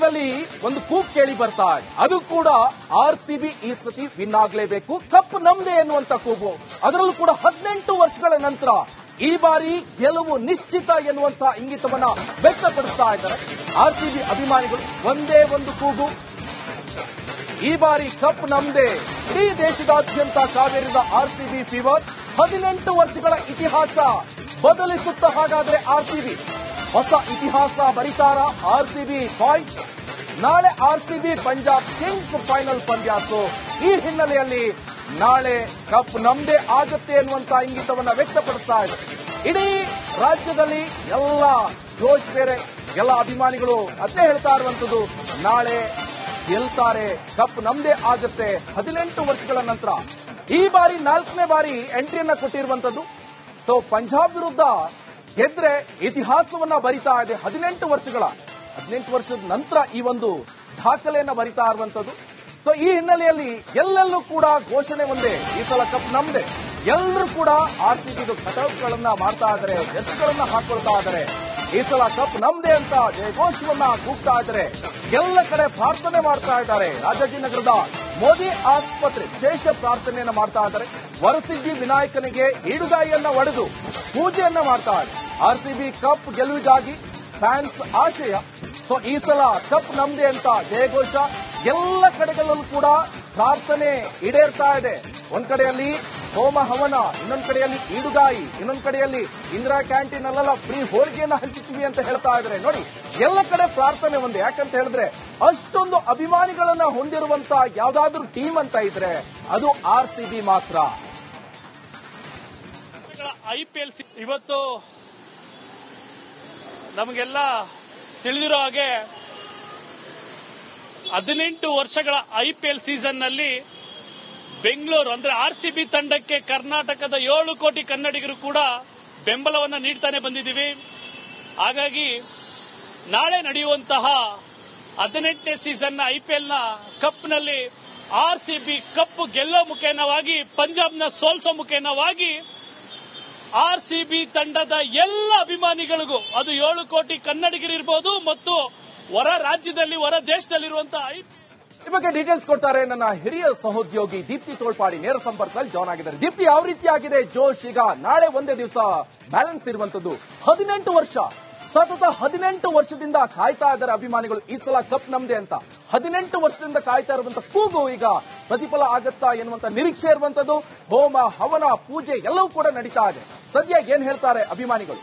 ರಾಜ್ಯದಲ್ಲಿ ಒಂದು ಕೂಗ್ ಕೇಳಿ ಬರ್ತಾ ಇದೆ. ಅದು ಕೂಡ RCB ಈ ಸತಿ ವಿನ್ ಆಗಲೇಬೇಕು, ಕಪ್ ನಮ್ದೇ ಎನ್ನುವಂತ ಕೂಗು. ಅದರಲ್ಲೂ ಕೂಡ 18 ವರ್ಷಗಳ ನಂತರ ಈ ಬಾರಿ ಗೆಲುವು ನಿಶ್ಚಿತ ಎನ್ನುವಂತ ಇಂಗಿತವನ್ನ ವ್ಯಕ್ತಪಡಿಸ್ತಾ ಇದ್ದಾರೆ RCB ಅಭಿಮಾನಿಗಳು. ಒಂದೇ ಒಂದು ಕೂಗು, ಈ ಬಾರಿ ಕಪ್ ನಮ್ದೇ. ಇಡೀ ದೇಶದಾದ್ಯಂತ ಕಾವೇರಿದ RCB ಫೀವರ್. 18 ವರ್ಷಗಳ ಇತಿಹಾಸ ಬದಲಿಸುತ್ತ ಹಾಗಾದ್ರೆ RCB ಹೊಸ ಇತಿಹಾಸ ಬರಿತಾರ RCB ಬಾಯ್ಸ್. ನಾಳೆ RCB ಪಂಜಾಬ್ ಕಿಂಗ್ಸ್ ಫೈನಲ್ ಪಂದ್ಯ. ಈ ಹಿನ್ನೆಲೆಯಲ್ಲಿ ನಾಳೆ ಕಪ್ ನಮ್ದೇ ಆಗುತ್ತೆ ಎನ್ನುವಂತ ಇಂಗಿತವನ್ನ ವ್ಯಕ್ತಪಡಿಸ್ತಾ ಇದೆ. ಇಡೀ ರಾಜ್ಯದಲ್ಲಿ ಎಲ್ಲ ಜೋಶ್ ಬೇರೆ, ಎಲ್ಲ ಅಭಿಮಾನಿಗಳು ಅದೇ ಹೇಳ್ತಾ ಇರುವಂತದ್ದು ನಾಳೆ ಗೆಲ್ತಾರೆ, ಕಪ್ ನಮ್ದೇ ಆಗುತ್ತೆ. 18 ವರ್ಷಗಳ ನಂತರ ಈ ಬಾರಿ 4ನೇ ಬಾರಿ ಎಂಟ್ರಿಯನ್ನ ಕೊಟ್ಟಿರುವಂತದ್ದು. ಪಂಜಾಬ್ ವಿರುದ್ಧ ಗೆದ್ರೆ ಇತಿಹಾಸವನ್ನ ಬರಿತಾ ಇದೆ. 18 ವರ್ಷದ ನಂತರ ಈ ಒಂದು ದಾಖಲೆಯನ್ನ ಬರಿತಾ ಇರುವಂತದ್ದು. ಈ ಹಿನ್ನೆಲೆಯಲ್ಲಿ ಎಲ್ಲೆಲ್ಲೂ ಕೂಡ ಘೋಷಣೆ ಒಂದೇ, ಈ ಸಲ ಕಪ್ ನಮ್ದೇ. ಎಲ್ಲರೂ ಕೂಡ RCB ಕಟೌಟ್ಗಳನ್ನ ಮಾಡ್ತಾ ಇದ್ದಾರೆ, ಹೆಸರುಗಳನ್ನ ಹಾಕೊಳ್ತಾ ಇದ್ದಾರೆ. ಈ ಸಲ ಕಪ್ ನಮ್ದೇ ಅಂತ ಜಯಘೋಷವನ್ನ ಕೂಗ್ತಾ ಇದ್ದಾರೆ. ಎಲ್ಲ ಕಡೆ ಪ್ರಾರ್ಥನೆ ಮಾಡ್ತಾ ಇದ್ದಾರೆ. ರಾಜಾಜಿನಗರದ ಮೋದಿ ಆಸ್ಪತ್ರೆ ವಿಶೇಷ ಪ್ರಾರ್ಥನೆಯನ್ನ ಮಾಡ್ತಾ ಇದ್ದಾರೆ. ವರಸಿದ್ಧಿ ವಿನಾಯಕನಿಗೆ ಈಡುಗಾಯಿಯನ್ನ ಒಡೆದು ಪೂಜೆಯನ್ನ ಮಾಡ್ತಾ ಇದ್ದಾರೆ. RCB ಕಪ್ ಗೆಲುವಿಗಾಗಿ ಫ್ಯಾನ್ಸ್ ಆಶಯ. ಈ ಸಲ ಕಪ್ ನಮ್ದೇ ಅಂತ ಜಯಘೋಷ. ಎಲ್ಲ ಕಡೆಗಳಲ್ಲೂ ಕೂಡ ಪ್ರಾರ್ಥನೆ ಈಡೇರ್ತಾ ಇದೆ. ಒಂದ್ ಕಡೆಯಲ್ಲಿ ಹೋಮ ಹವನ, ಇನ್ನೊಂದ್ ಕಡೆಯಲ್ಲಿ ಈಡುಗಾಯಿ, ಇನ್ನೊಂದ್ ಕಡೆಯಲ್ಲಿ ಇಂದಿರಾ ಕ್ಯಾಂಟೀನ್ ಅಲ್ಲೆಲ್ಲ ಫ್ರೀ ಹೋಳಿಗೆಯನ್ನ ಹಂಚುತ್ತೀವಿ ಅಂತ ಹೇಳ್ತಾ ಇದ್ದಾರೆ. ನೋಡಿ, ಎಲ್ಲ ಕಡೆ ಪ್ರಾರ್ಥನೆ ಒಂದೇ. ಯಾಕಂತ ಹೇಳಿದ್ರೆ ಅಷ್ಟೊಂದು ಅಭಿಮಾನಿಗಳನ್ನ ಹೊಂದಿರುವಂತ ಯಾವ್ದಾದ್ರೂ ಟೀಮ್ ಅಂತ ಇದ್ರೆ ಅದು RCB ಮಾತ್ರ. IPL ಇವತ್ತು ನಮಗೆಲ್ಲ ತಿಳಿದಿರೋ ಹಾಗೆ 18 ವರ್ಷಗಳ IPL ಸೀಸನ್ ನಲ್ಲಿ ಬೆಂಗಳೂರು ಅಂದ್ರೆ RCB ತಂಡಕ್ಕೆ ಕರ್ನಾಟಕದ 7 ಕೋಟಿ ಕನ್ನಡಿಗರು ಕೂಡ ಬೆಂಬಲವನ್ನ ನೀಡ್ತಾನೆ ಬಂದಿದ್ದೀವಿ. ಹಾಗಾಗಿ ನಾಳೆ ನಡೆಯುವಂತಹ 18ನೇ ಸೀಸನ್ನ IPL ನ ಕಪ್ ನಲ್ಲಿ RCB ಕಪ್ ಗೆಲ್ಲೋ ಮುಖೇನವಾಗಿ, ಪಂಜಾಬ್ನ ಸೋಲ್ಸೋ ಮುಖೇನವಾಗಿ RCB ತಂಡದ ಎಲ್ಲ ಅಭಿಮಾನಿಗಳಿಗೂ, ಅದು 7 ಕೋಟಿ ಕನ್ನಡಿಗರಿರ್ಬೋದು ಮತ್ತು ಹೊರ ರಾಜ್ಯದಲ್ಲಿ ಹೊರ ದೇಶದಲ್ಲಿರುವಂತಹ ಈ ಬಗ್ಗೆ ಡೀಟೇಲ್ಸ್ ಕೊಡ್ತಾರೆ ನನ್ನ ಹಿರಿಯ ಸಹೋದ್ಯೋಗಿ ದೀಪ್ತಿ ತೋಳ್ಪಾಡಿ. ನೇರ ಸಂಪರ್ಕದಲ್ಲಿ ಜಾಯ್ನ್ ಆಗಿದ್ದಾರೆ. ದೀಪ್ತಿ, ಯಾವ ರೀತಿ ಆಗಿದೆ ಜೋಶ್? ಈಗ ನಾಳೆ ಒಂದೇ ದಿವಸ ಬ್ಯಾಲೆನ್ಸ್ ಇರುವಂತದ್ದು. 18 ವರ್ಷ ಸತತ 18 ವರ್ಷದಿಂದ ಕಾಯ್ತಾ ಇದ್ದಾರೆ ಅಭಿಮಾನಿಗಳು, ಈ ಸಲ ಕಪ್ ನಮ್ದೇ ಅಂತ. 18 ವರ್ಷದಿಂದ ಕಾಯ್ತಾ ಇರುವಂತ ಕೂಗು ಈಗ ಪ್ರತಿಫಲ ಆಗತ್ತಾ ಎನ್ನುವಂತ ನಿರೀಕ್ಷೆ ಇರುವಂತದ್ದು. ಹೋಮ ಹವನ ಪೂಜೆ ಎಲ್ಲವೂ ಕೂಡ ನಡೀತಾ ಇದೆ. ಸದ್ಯ ಏನ್ ಹೇಳ್ತಾರೆ ಅಭಿಮಾನಿಗಳು?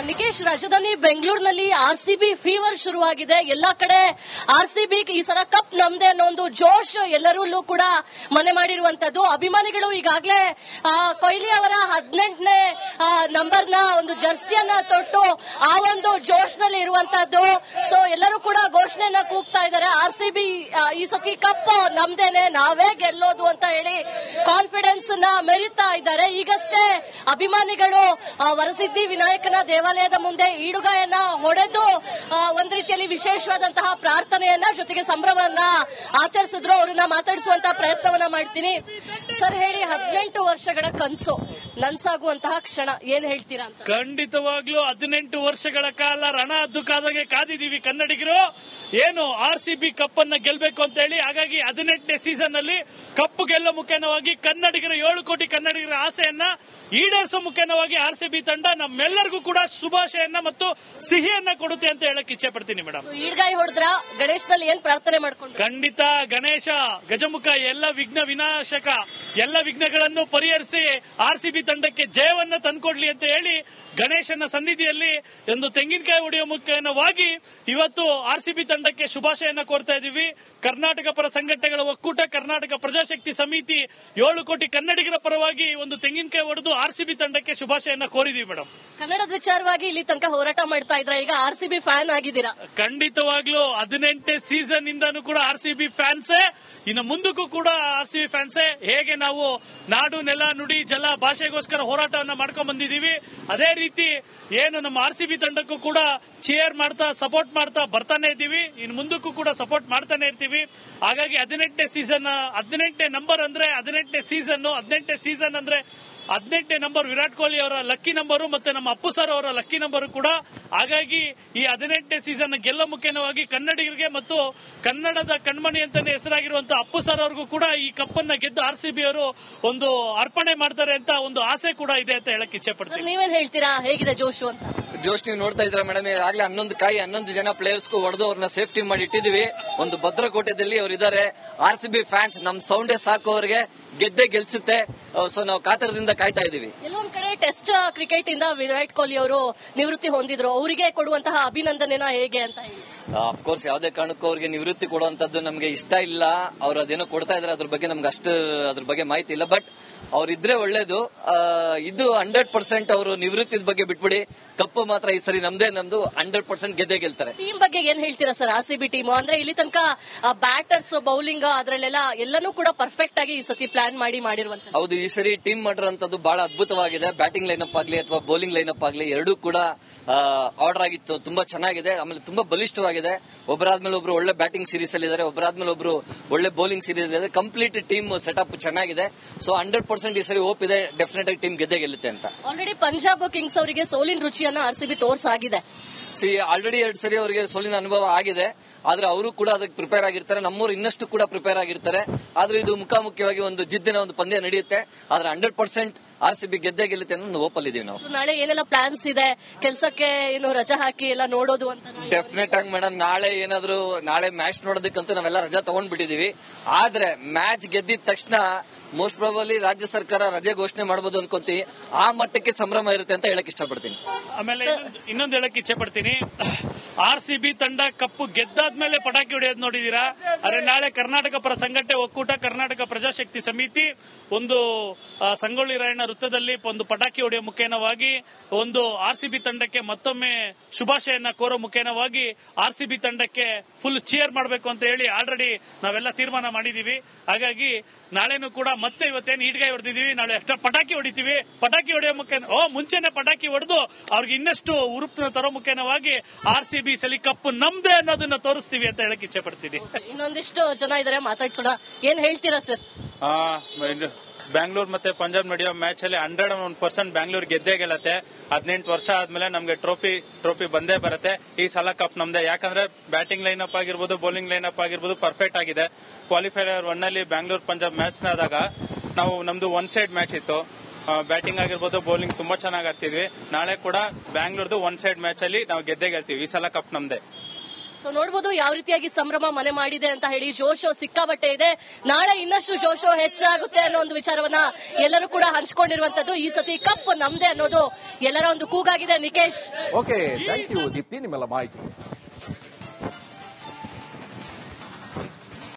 ನಿಕೇಶ್, ರಾಜಧಾನಿ ಬೆಂಗಳೂರಿನಲ್ಲಿ RCB ಫೀವರ್ ಶುರುವಾಗಿದೆ. ಎಲ್ಲಾ ಕಡೆ RCB ಈ ಸಲ ಕಪ್ ನಮ್ದೇ ಅನ್ನೋ ಒಂದು ಜೋಶ್ ಎಲ್ಲರಲ್ಲೂ ಕೂಡ ಮನೆ ಮಾಡಿರುವಂತದ್ದು. ಅಭಿಮಾನಿಗಳು ಈಗಾಗಲೇ ಕೊಹ್ಲಿ ಅವರ 18ನೇ ನಂಬರ್ನ ಒಂದು ಜರ್ಸಿಯನ್ನ ತೊಟ್ಟು ಆ ಒಂದು ಜೋಶ್ ನಲ್ಲಿ ಇರುವಂತದ್ದು. ಎಲ್ಲರೂ ಕೂಡ ಘೋಷಣೆಯನ್ನ ಕೂಗ್ತಾ ಇದ್ದಾರೆ. RCB ಈ ಸತಿ ಕಪ್ ನಮ್ದೇನೆ, ನಾವೇ ಗೆಲ್ಲೋದು ಅಂತ ಹೇಳಿ ಕಾನ್ಫಿಡೆನ್ಸ್ ನ ಮೆರಿತಾ ಇದ್ದಾರೆ. ಈಗಷ್ಟೇ ಅಭಿಮಾನಿಗಳು ವರಸಿದ್ಧಿ ವಿನಾಯಕನ ದೇವಾಲಯದ ಮುಂದೆ ಈಡುಗಾಯನ್ನ ಹೊಡೆದು ಒಂದ್ ರೀತಿಯಲ್ಲಿ ವಿಶೇಷವಾದಂತಹ ಪ್ರಾರ್ಥನೆಯನ್ನ ಜೊತೆಗೆ ಸಂಭ್ರಮವನ್ನ ಆಚರಿಸಿದ್ರು. ಅವರನ್ನ ಮಾತಾಡಿಸುವಂತಹ ಪ್ರಯತ್ನವನ್ನ ಮಾಡ್ತೀನಿ. ಸರ್, ಹೇಳಿ, 18 ವರ್ಷಗಳ ಕನಸು ನನ್ಸಾಗುವಂತಹ ಕ್ಷಣ ಏನ್ ಹೇಳ್ತೀರಾ ಅಂತ? ಖಂಡಿತವಾಗ್ಲೂ 18 ವರ್ಷಗಳ ಕಾಲ ರಣ ಹದ್ದುಕಾದಾಗೆ ಕಾದಿದ್ದೀವಿ ಕನ್ನಡಿಗರು. ಏನು RCB ಕಪ್ ಅನ್ನ ಗೆಲ್ಬೇಕು ಅಂತ ಹೇಳಿ. ಹಾಗಾಗಿ 18ನೇ ಸೀಸನ್ ನಲ್ಲಿ ಕಪ್ ಗೆಲ್ಲೋ ಮುಖೇನವಾಗಿ ಕನ್ನಡಿಗರ 7 ಕೋಟಿ ಕನ್ನಡಿಗರ ಆಸೆಯನ್ನ ಈಡೇರಿಸೋ ಮುಖೇನವಾಗಿ RCB ತಂಡ ನಮ್ಮೆಲ್ಲರಿಗೂ ಕೂಡ ಶುಭಾಶಯನ್ನ ಮತ್ತು ಸಿಹಿಯನ್ನ ಕೊಡುತ್ತೆ ಅಂತ ಹೇಳಕ್ ಇಚ್ಛೆ ಪಡ್ತೀನಿ ಮೇಡಮ್. ಈಡ್ಗಾಯಿ ಹೊಡೆದ್ರ ಗಣೇಶನಲ್ಲಿ ಏನ್ ಪ್ರಾರ್ಥನೆ ಮಾಡ್ಕೊಂಡು? ಖಂಡಿತ ಗಣೇಶ ಗಜಮುಖ ಎಲ್ಲ ವಿಘ್ನ ವಿನಾಶಕ, ಎಲ್ಲ ವಿಘ್ನಗಳನ್ನು ಪರಿಹರಿಸಿ RCB ತಂಡಕ್ಕೆ ಜಯವನ್ನ ತಂದ್ಕೊಡ್ಲಿ ಅಂತ ಹೇಳಿ ಗಣೇಶನ ಸನ್ನಿಧಿಯಲ್ಲಿ ಒಂದು ತೆಂಗಿನಕಾಯಿ ಹೊಡೆಯುವ ಮುಖೇನವಾಗಿ ಇವತ್ತು RCB ತಂಡಕ್ಕೆ ಶುಭಾಶಯನ್ನ ಕೋರ್ತಾ ಇದೀವಿ. ಕರ್ನಾಟಕ ಪರ ಸಂಘಟನೆಗಳ ಒಕ್ಕೂಟ, ಕರ್ನಾಟಕ ಪ್ರಜಾಶಕ್ತಿ ಸಮಿತಿ 7 ಕೋಟಿ ಕನ್ನಡಿಗರ ಪರವಾಗಿ ಒಂದು ತೆಂಗಿನಕಾಯಿ ಹೊಡೆದು RCB RCB ತಂಡಕ್ಕೆ ಶುಭಾಶಯನ ಕೋರಿದೀವಿ ಮೇಡಮ್. ಕನ್ನಡದ ವಿಚಾರವಾಗಿ ಇಲ್ಲಿ ತನಕ ಹೋರಾಟ ಮಾಡ್ತಾ ಇದ್ರ, ಈಗ RCB ಫ್ಯಾನ್ ಆಗಿದ್ದೀರಾ. ಖಂಡಿತವಾಗ್ಲೂ 18ನೇ ಸೀಸನ್ ಇಂದಾನು ಕೂಡ RCB ಫ್ಯಾನ್ಸೇ, ಇನ್ನು ಮುಂದಕ್ಕೂ ಕೂಡ RCB ಫ್ಯಾನ್ಸೇ. ಹೇಗೆ ನಾವು ನಾಡು ನೆಲ ನುಡಿ ಜಲ ಭಾಷೆಗೋಸ್ಕರ ಹೋರಾಟವನ್ನ ಮಾಡ್ಕೊಂಡ್ ಬಂದಿದೀವಿ, ಅದೇ ರೀತಿ ಏನು ನಮ್ಮ RCB ತಂಡಕ್ಕೂ ಕೂಡ ಚೇರ್ ಮಾಡ್ತಾ ಸಪೋರ್ಟ್ ಮಾಡ್ತಾ ಬರ್ತಾನೆ ಇದ್ದೀವಿ. ಇನ್ನು ಮುಂದಕ್ಕೂ ಕೂಡ ಸಪೋರ್ಟ್ ಮಾಡ್ತಾನೆ ಇರ್ತೀವಿ. ಹಾಗಾಗಿ 18ನೇ ಸೀಸನ್, 18ನೇ ನಂಬರ್ ಅಂದ್ರೆ 18ನೇ ಸೀಸನ್, 18ನೇ ಸೀಸನ್ ಅಂದ್ರೆ 18ನೇ ನಂಬರ್ ವಿರಾಟ್ ಕೊಹ್ಲಿ ಅವರ ಲಕ್ಕಿ ನಂಬರು, ಮತ್ತೆ ನಮ್ಮ ಅಪ್ಪು ಸರ್ ಅವರ ಲಕ್ಕಿ ನಂಬರು ಕೂಡ. ಹಾಗಾಗಿ ಈ 18ನೇ ಸೀಸನ್ ಗೆಲ್ಲೋ ಮುಖ್ಯವಾಗಿ ಕನ್ನಡಿಗರಿಗೆ ಮತ್ತು ಕನ್ನಡದ ಕಣ್ಮಣಿ ಅಂತಾನೆ ಹೆಸರಾಗಿರುವಂತಹ ಅಪ್ಪು ಸರ್ ಅವ್ರಿಗೂ ಕೂಡ ಈ ಕಪ್ಪನ್ನ ಗೆದ್ದು RCB ಅವರು ಒಂದು ಅರ್ಪಣೆ ಮಾಡ್ತಾರೆ ಅಂತ ಒಂದು ಆಸೆ ಕೂಡ ಇದೆ ಅಂತ ಹೇಳಕ್ ಇಚ್ಛೆ ಪಡ್ತೀನಿ. ನೀವೇನ್ ಹೇಳ್ತೀರಾ, ಹೇಗಿದೆ ಜೋಶು ಅಂತ? ಜೋಶ್ ನೀವು ನೋಡ್ತಾ ಇದ್ರ ಮೇಡಮ್, ಆಗ್ಲೇ 11 ಜನ ಪ್ಲೇಯರ್ಸ್ಗೂ ಹೊಡೆದು ಅವ್ರನ್ನ ಸೇಫ್ಟಿ ಮಾಡಿ ಇಟ್ಟಿದೀವಿ. ಒಂದು ಭದ್ರಕೋಟೆದಲ್ಲಿ ಅವ್ರು ಇದಾರೆ. RCB ಫ್ಯಾನ್ಸ್ ನಮ್ ಸೌಂಡೇ ಸಾಕು, ಅವ್ರಿಗೆ ಗೆದ್ದೆ ಗೆಲ್ಸುತ್ತೆ. ಸೊ ನಾವು ಕಾತರದಿಂದ ಕಾಯ್ತಾ ಇದೀವಿ. ಎಲ್ಲೊಂದ್ ಕಡೆ ಟೆಸ್ಟ್ ಕ್ರಿಕೆಟ್ ಇಂದ ವಿರಾಟ್ ಕೊಹ್ಲಿ ಅವರು ನಿವೃತ್ತಿ ಹೊಂದಿದ್ರು, ಅವರಿಗೆ ಕೊಡುವಂತಹ ಅಭಿನಂದನೆನ ಹೇಗೆ ಅಂತ ಹೇಳಿ? ಅಫ್ಕೋರ್ಸ್ ಯಾವುದೇ ಕಾರಣಕ್ಕೂ ಅವ್ರಿಗೆ ನಿವೃತ್ತಿ ಕೊಡುವಂತದ್ದು ನಮ್ಗೆ ಇಷ್ಟ ಇಲ್ಲ. ಅವ್ರು ಅದೇನೋ ಕೊಡ್ತಾ ಇದಾರೆ, ಅದ್ರ ಬಗ್ಗೆ ನಮ್ಗೆ ಅದ್ರ ಬಗ್ಗೆ ಮಾಹಿತಿ ಇಲ್ಲ. ಬಟ್ ಅವ್ರಿದ್ರೆ ಒಳ್ಳೇದು. ಇದು 100% ಅವರು ನಿವೃತ್ತಿ ಬಗ್ಗೆ ಬಿಟ್ಬಿಡಿ, ಕಪ್ಪು ಮಾತ್ರ ಈ ಸರಿ ನಮ್ದು 100% ಗೆದ್ದೇ ಗೆಲ್ತಾರೆ. ಟೀಮ್ ಬಗ್ಗೆ ಏನ್ ಹೇಳ್ತೀರಾ ಸರ್? RCB ಟೀಮ್ ಅಂದ್ರೆ ಇಲ್ಲಿ ತನಕ ಬ್ಯಾಟರ್ಸ್, ಬೌಲಿಂಗ್ ಅದ್ರಲ್ಲೆಲ್ಲ ಎಲ್ಲನೂ ಕೂಡ ಪರ್ಫೆಕ್ಟ್ ಆಗಿ ಈ ಸತಿ ಪ್ಲಾನ್ ಮಾಡಿರುವಂತ. ಹೌದು, ಈ ಸರಿ ಟೀಮ್ ಮಾಡಿರೋಂಥದ್ದು ಬಹಳ ಅದ್ಭುತವಾಗಿದೆ. ಬ್ಯಾಟಿಂಗ್ ಲೈನಪ್ ಆಗ್ಲಿ ಅಥವಾ ಬೌಲಿಂಗ್ ಲೈನಪ್ ಆಗ್ಲಿ ಎರಡೂ ಕೂಡ ಆರ್ಡರ್ ಆಗಿತ್ತು, ತುಂಬಾ ಚೆನ್ನಾಗಿದೆ. ಆಮೇಲೆ ತುಂಬಾ ಬಲಿಷ್ಠವಾಗಿದೆ. ಒಬ್ಬರಾದ್ಮೇಲೆ ಒಬ್ರು ಒಳ್ಳೆ ಬ್ಯಾಟಿಂಗ್ ಸೀರೀಸ್ ಅಲ್ಲಿ ಇದ್ದಾರೆ, ಒಬ್ಬರಾದ್ಮೇಲೆ ಒಬ್ರು ಒಳ್ಳೆ ಬೌಲಿಂಗ್ ಸೀರೀಸ್ ಇದೆ. ಕಂಪ್ಲೀಟ್ ಟೀಮ್ ಸೆಟಪ್ ಚೆನ್ನಾಗಿದೆ. ಸೊ 100% ಈ ಸರಿ ಹೋಪ್ ಇದೆ, ಡೆಫಿನೆಟ್ ಆಗಿ ಟೀಮ್ ಗೆದ್ದೇ ಗೆಲ್ಲುತ್ತೆ ಅಂತ. ಆಲ್ರೆಡಿ ಪಂಜಾಬ್ ಕಿಂಗ್ಸ್ ಅವರಿಗೆ ಸೋಲಿನ ರುಚಿಯನ್ನ RCB ತೋರ್ಸಾಗಿದೆ. ಆಲ್ರೆಡಿ 2 ಸರಿ ಅವರಿಗೆ ಸೋಲಿನ ಅನುಭವ ಆಗಿದೆ. ಆದ್ರೆ ಅವರು ಕೂಡ ಅದಕ್ಕೆ ಪ್ರಿಪೇರ್ ಆಗಿರ್ತಾರೆ, ನಮ್ಮೂರು ಇನ್ನಷ್ಟು ಕೂಡ ಪ್ರಿಪೇರ್ ಆಗಿರ್ತಾರೆ. ಆದ್ರೆ ಇದು ಮುಖಾಮುಖಿಯಾಗಿ ಒಂದು ಜಿದ್ದಿನ ಒಂದು ಪಂದ್ಯ ನಡೆಯುತ್ತೆ. ಆದ್ರೆ 100% RCB ಗೆದ್ದೇ ಗೆಲ್ಲುತ್ತೆ ಅನ್ನೋ ಹೋಪ್ ಅಲ್ಲಿ ಇದೀವಿ ನಾವು. ನಾಳೆ ಏನೆಲ್ಲ ಪ್ಲಾನ್ಸ್ ಇದೆ? ಕೆಲಸಕ್ಕೆ ಏನು ರಜಾ ಹಾಕಿ ಎಲ್ಲ ನೋಡೋದು ಅಂತ? ಡೆಫಿನೆಟ್ ಆಗಿ ಮೇಡಮ್, ನಾಳೆ ಮ್ಯಾಚ್ ನೋಡೋದಕ್ಕಂತೂ ನಾವೆಲ್ಲ ರಜಾ ತಗೊಂಡ್ಬಿಟ್ಟಿದೀವಿ. ಆದ್ರೆ ಮ್ಯಾಚ್ ಗೆದ್ದಿದ ತಕ್ಷಣ ಮೋಸ್ಟ್ ಪ್ರಾಬಲಿ ರಾಜ್ಯ ಸರ್ಕಾರ ರಜೆ ಘೋಷಣೆ ಮಾಡಬಹುದು ಅನ್ಕೊಂತೀವಿ. ಆ ಮಟ್ಟಕ್ಕೆ ಸಂಭ್ರಮ ಇರುತ್ತೆ ಅಂತ ಹೇಳಕ್ ಇಷ್ಟಪಡ್ತೀನಿ. ಆಮೇಲೆ ಇನ್ನೊಂದು ಹೇಳಕ್ ಇಚ್ಛೆ ಪಡ್ತೀನಿ, RCB ತಂಡ ಕಪ್ಪು ಗೆದ್ದಾದ್ಮೇಲೆ ಪಟಾಕಿ ಹೊಡೆಯೋದು ನೋಡಿದೀರಾ? ಅರೆ ನಾಳೆ ಕರ್ನಾಟಕ ಪರ ಸಂಘಟನೆ ಒಕ್ಕೂಟ, ಕರ್ನಾಟಕ ಪ್ರಜಾಶಕ್ತಿ ಸಮಿತಿ ಒಂದು ಸಂಗೊಳ್ಳಿ ರಾಯಣ್ಣ ವೃತ್ತದಲ್ಲಿ ಒಂದು ಪಟಾಕಿ ಹೊಡೆಯುವ ಮುಖೇನವಾಗಿ ಒಂದು RCB ತಂಡಕ್ಕೆ ಮತ್ತೊಮ್ಮೆ ಶುಭಾಶಯನ್ನ ಕೋರೋ ಮುಖೇನವಾಗಿ RCB ತಂಡಕ್ಕೆ ಫುಲ್ ಚೇರ್ ಮಾಡಬೇಕು ಅಂತ ಹೇಳಿ ಆಲ್ರೆಡಿ ನಾವೆಲ್ಲ ತೀರ್ಮಾನ ಮಾಡಿದೀವಿ. ಹಾಗಾಗಿ ನಾಳೆನೂ ಕೂಡ ಮತ್ತೆ ಇವತ್ತೇನು ಈಡ್ಗಾಯಿ ಹೊಡೆದಿದೀವಿ, ನಾಳೆ ಎಕ್ಸ್ಟ್ರಾ ಪಟಾಕಿ ಹೊಡಿತೀವಿ. ಪಟಾಕಿ ಹೊಡೆಯೋ ಮುಂಚೆನೆ ಪಟಾಕಿ ಹೊಡೆದು ಅವ್ರಿಗೆ ಇನ್ನಷ್ಟು ಉರುಪು ತರೋ ಮುಖೇನವಾಗಿ RCB ಸಲಿ ಕಪ್ಪು ನಮ್ದೇ ಅನ್ನೋದನ್ನ ತೋರಿಸ್ತೀವಿ ಅಂತ ಹೇಳಕ್ ಇಚ್ಛೆ ಪಡ್ತೀನಿ. ಇನ್ನೊಂದಿಷ್ಟು ಜನ ಇದಾರೆ, ಮಾತಾಡ್ಸೋಣ. ಏನ್ ಹೇಳ್ತೀರಾ ಸರ್? ಬ್ಯಾಂಗ್ಳೂರ್ ಮತ್ತೆ ಪಂಜಾಬ್ ನಡೆಯೋ ಮ್ಯಾಚ್ ಅಲ್ಲಿ 101% ಬ್ಯಾಂಗ್ಳೂರ್ ಗೆದ್ದೇ ಗೆಲ್ಲತ್ತೆ. 18 ವರ್ಷ ಆದ್ಮೇಲೆ ನಮ್ಗೆ ಟ್ರೋಫಿ ಬಂದೇ ಬರುತ್ತೆ. ಈ ಸಲ ಕಪ್ ನಮ್ದೆ. ಯಾಕಂದ್ರೆ ಬ್ಯಾಟಿಂಗ್ ಲೈನಪ್ ಆಗಿರ್ಬೋದು, ಬೌಲಿಂಗ್ ಲೈನಪ್ ಆಗಿರ್ಬೋದು ಪರ್ಫೆಕ್ಟ್ ಆಗಿದೆ. ಕ್ವಾಲಿಫೈಯರ್ 1 ಅಲ್ಲಿ ಬ್ಯಾಂಗ್ಳೂರ್ ಪಂಜಾಬ್ ಮ್ಯಾಚ್ ಆದಾಗ ನಮ್ದು 1 ಸೈಡ್ ಮ್ಯಾಚ್ ಇತ್ತು. ಬ್ಯಾಟಿಂಗ್ ಆಗಿರ್ಬೋದು, ಬೌಲಿಂಗ್ ತುಂಬಾ ಚೆನ್ನಾಗಿ ಆಡ್ತಿದ್ವಿ. ನಾಳೆ ಕೂಡ ಬ್ಯಾಂಗ್ಳೂರ್ದು 1 ಸೈಡ್ ಮ್ಯಾಚ್ ಅಲ್ಲಿ ನಾವು ಗೆದ್ದೇ ಗೆಲ್ತೀವಿ. ಈ ಸಲ ಕಪ್ ನಮ್ದೆ. ಸೊ ನೋಡಬಹುದು ಯಾವ ರೀತಿಯಾಗಿ ಸಂಭ್ರಮ ಮನೆ ಮಾಡಿದೆ ಅಂತ ಹೇಳಿ. ಜೋಶೋ ಸಿಕ್ಕಾಬಟ್ಟೆ ಇದೆ. ನಾಳೆ ಇನ್ನಷ್ಟು ಜೋಶೋ ಹೆಚ್ಚಾಗುತ್ತೆ ಅನ್ನೋ ಒಂದು ವಿಚಾರವನ್ನ ಎಲ್ಲರೂ ಕೂಡ ಹಂಚಿಕೊಂಡಿರುವಂತದ್ದು. ಈ ಸತಿ ಕಪ್ ನಮ್ದೇ ಅನ್ನೋದು ಎಲ್ಲರ ಒಂದು ಕೂಗಾಗಿದೆ. Nikesh, okay, thank you Deepti, ನಿಮ್ಮೆಲ್ಲ ಮಾಹಿತಿ.